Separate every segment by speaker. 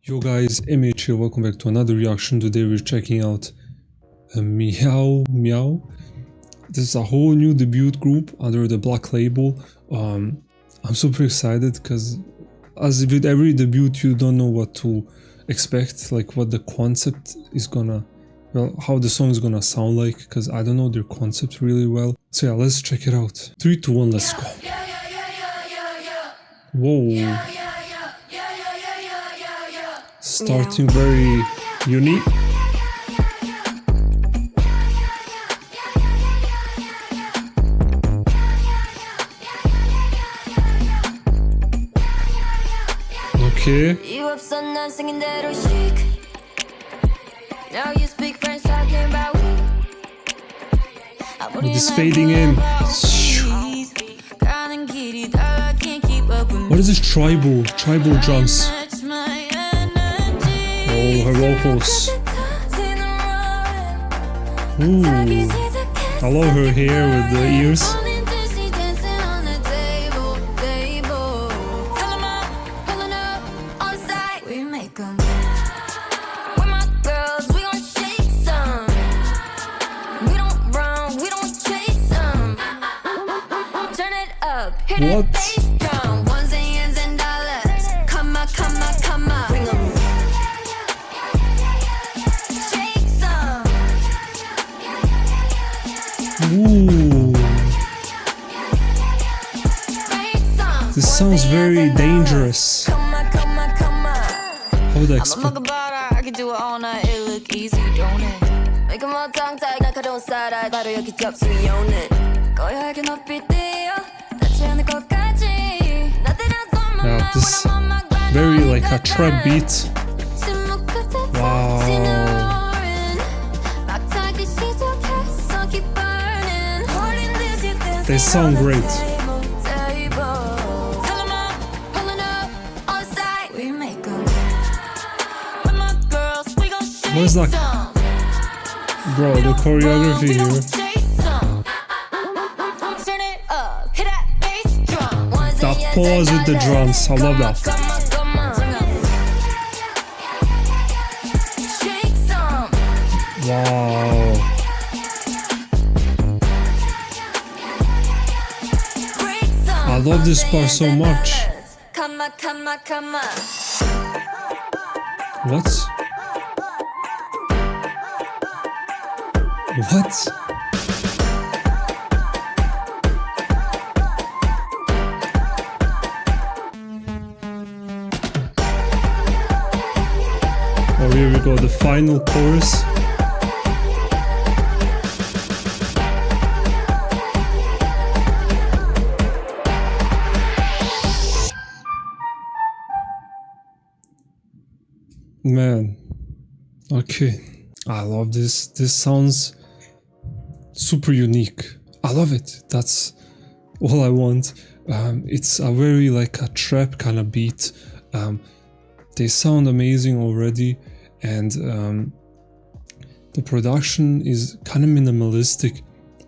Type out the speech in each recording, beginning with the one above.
Speaker 1: Yo guys, MH here, welcome back to another reaction. Today we're checking out Meow. This is a whole new debut group under the black label. I'm super excited because as with every debut you don't know what to expect, like what the concept is gonna, well, how the song is gonna sound like, because I don't know their concept really well. So yeah, let's check it out. 3, 2, 1, let's go. Whoa. Starting very unique. Okay. With this fading in. What is this tribal drums? Oh, her vocals. Ooh, I love her hair with the ears. What? Ooh. This sounds very dangerous. How would I explain? I can do it all night, it look easy, don't it? Make them all tongue tied, like I don't side eye, 바로 여기 접수해 own it. 고요하게 높이 뛰어, 닿지 않을 것까지. Yeah, this very like a trap beat. Wow. They sound great. What is that? Bro, the choreography here. That pause with the drums, I love that. Wow. I love this part so much. What? What? Oh, here we go, the final chorus. Man, okay, I love this. This sounds super unique. I love it. That's all I want. It's a very like a trap kind of beat. They sound amazing already, and the production is kind of minimalistic,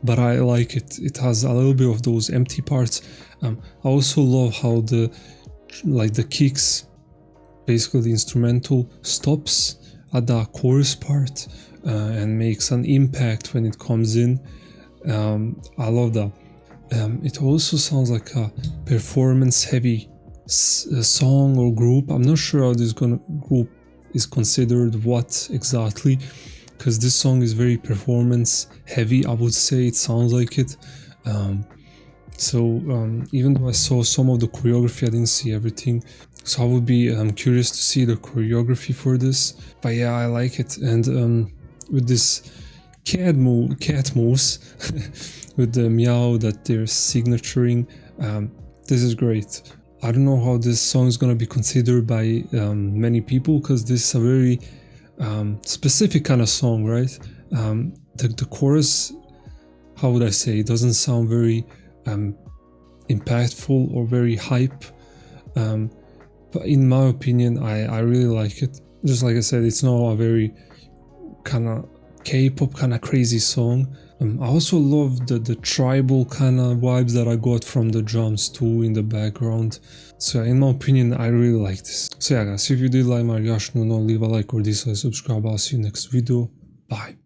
Speaker 1: but I like it. It has a little bit of those empty parts. I also love how the kicks, basically the instrumental, stops at the chorus part and makes an impact when it comes in. I love that. It also sounds like a performance heavy song or group. I'm not sure how this group is considered what exactly, because this song is very performance heavy, I would say. It sounds like it. Even though I saw some of the choreography, I didn't see everything. So I would be curious to see the choreography for this. But yeah, I like it. And with this cat moves with the meow that they're signaturing, this is great. I don't know how this song is gonna be considered by many people, because this is a very specific kind of song, right? The chorus, how would I say, it doesn't sound very impactful or very hype. But in my opinion, I really like it. Just like I said, it's not a very kind of K-pop kind of crazy song. I also love the tribal kind of vibes that I got from the drums too in the background. So yeah, in my opinion, I really like this. So yeah guys, if you did like my reaction, leave a like or dislike, subscribe. I'll see you next video. Bye.